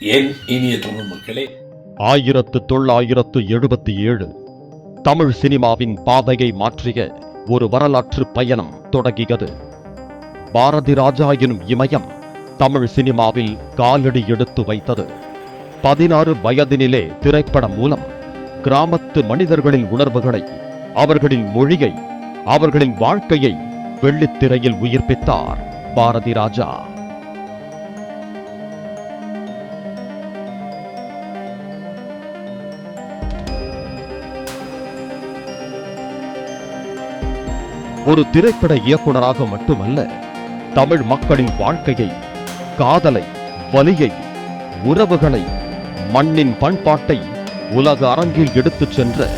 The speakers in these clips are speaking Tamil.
என் இனிய தமிழ் மக்களே, 1977 தமிழ் சினிமாவின் பாதையை மாற்றிய ஒரு வரலாற்று பயணம் தொடங்கியது. பாரதி ராஜா எனும் இமயம் தமிழ் சினிமாவில் காலடி எடுத்து வைத்தது. 16 வயதினிலே திரைப்படம் மூலம் கிராமத்து மனிதர்களின் உணர்வுகளை, அவர்களின் மொழியை, அவர்களின் வாழ்க்கையை வெள்ளித்திரையில் உயிர்ப்பித்தார் பாரதி ராஜா. ஒரு திரைப்பட இயக்குனராக மட்டுமல்ல, தமிழ் மக்களின் வாழ்க்கையை, காதலை, வலியை, உறவுகளை, மண்ணின் பண்பாட்டை உலக அரங்கில் எடுத்துச் சென்ற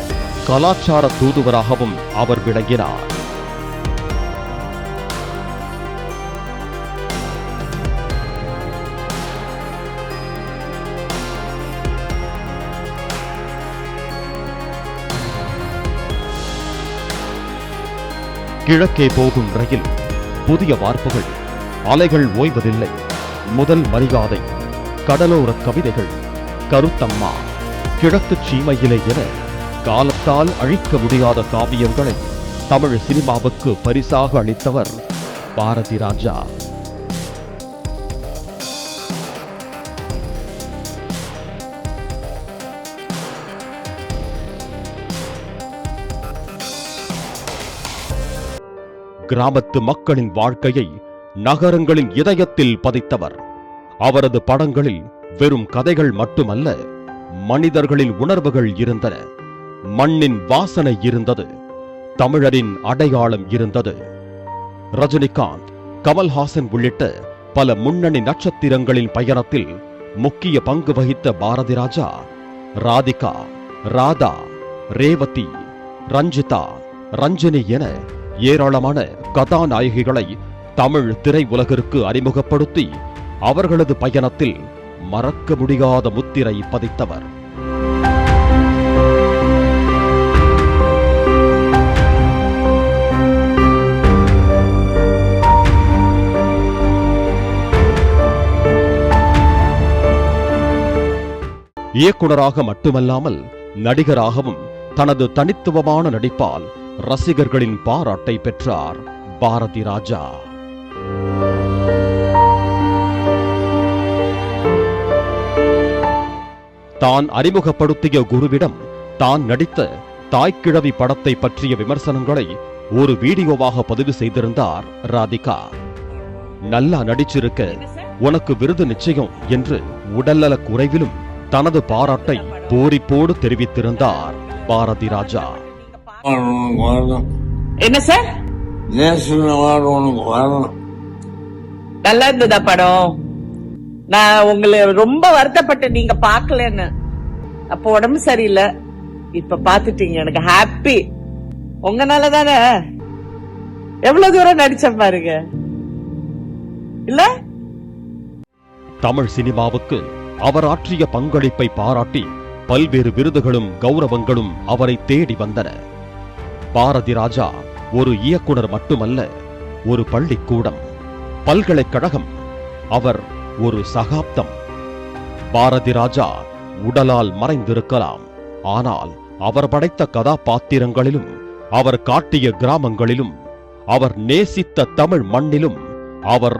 கலாச்சார தூதுவராகவும் அவர் விளங்கினார். கிழக்கே போகும் ரயில், புதிய வார்ப்புகள், அலைகள் ஓய்வதில்லை, முதல் மரியாதை, கடலோர கவிதைகள், கருத்தம்மா, கிழக்கு சீமையிலே என காலத்தால் அழிக்க முடியாத காவியங்களை தமிழ் சினிமாவுக்கு பரிசாக அளித்தவர் பாரதி ராஜா. கிராமத்து மக்களின் வாழ்க்கையை நகரங்களின் இதயத்தில் பதித்தவர். அவரது படங்களில் வெறும் கதைகள் மட்டுமல்ல, மனிதர்களின் உணர்வுகள் இருந்தன, மண்ணின் வாசனை இருந்தது, தமிழரின் அடையாளம் இருந்தது. ரஜினிகாந்த், கமல்ஹாசன் உள்ளிட்ட பல முன்னணி நட்சத்திரங்களின் பயணத்தில் முக்கிய பங்கு வகித்த பாரதி ராஜா, ராதிகா, ராதா, ரேவதி, ரஞ்சிதா, ரஞ்சினி என ஏராளமான கதாநாயகிகளை தமிழ் திரை உலகிற்கு அறிமுகப்படுத்தி அவர்களது பயணத்தில் மறக்க முடியாத முத்திரை பதித்தவர். இயக்குனராக மட்டுமல்லாமல் நடிகராகவும் தனது தனித்துவமான நடிப்பால் ரசிகர்களின் பாராட்டை பெற்றார் பாரதி ராஜா. தான் அறிமுகப்படுத்திய குருவிடம் தான் நடித்த தாய்க்கிழவி படத்தை பற்றிய விமர்சனங்களை ஒரு வீடியோவாக பதிவு செய்திருந்தார் ராதிகா. நல்லா நடிச்சிருக்க, உனக்கு விருது நிச்சயம் என்று உடல்நல குறைவிலும் தனது பாராட்டை பூரிப்போடு தெரிவித்திருந்தார் பாரதி ராஜா. என்ன சார், நல்லா இருந்ததா படம்? நான் உங்களை ரொம்ப வருத்தப்பட்டு நீங்க பாக்கலன்னு. அப்போ உடம்பு சரியில்லை, இப்ப பாத்துட்டீங்க, எனக்கு ஹாப்பி. உங்கனால தானே எவ்வளவு தூரம் நடிச்ச பாருங்க. இல்ல, தமிழ் சினிமாவுக்கு அவர் ஆற்றிய பங்களிப்பை பாராட்டி பல்வேறு விருதுகளும் கௌரவங்களும் அவரை தேடி வந்தன. பாரதி ராஜா ஒரு இயக்குனர் மட்டுமல்ல, ஒரு பள்ளிக்கூடம், பல்கலைக்கழகம், அவர் ஒரு சகாப்தம். பாரதி ராஜா உடலால் மறைந்திருக்கலாம், ஆனால் அவர் படைத்த கதாபாத்திரங்களிலும், அவர் காட்டிய கிராமங்களிலும், அவர் நேசித்த தமிழ் மண்ணிலும் அவர்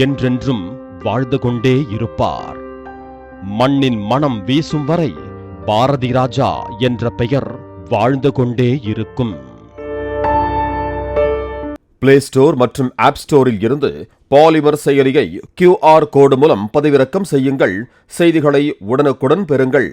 என்றென்றும் வாழ்ந்து கொண்டே இருப்பார். மண்ணின் மனம் வீசும் வரை பாரதி ராஜா என்ற பெயர் வாழ்ந்து கொண்டே இருக்கும். பிளே ஸ்டோர் மற்றும் ஆப் ஸ்டோரில் இருந்து பாலிமர் செயலியை QR கோடு மூலம் பதிவிறக்கம் செய்யுங்கள். செய்திகளை உடனுக்குடன் பெறுங்கள்.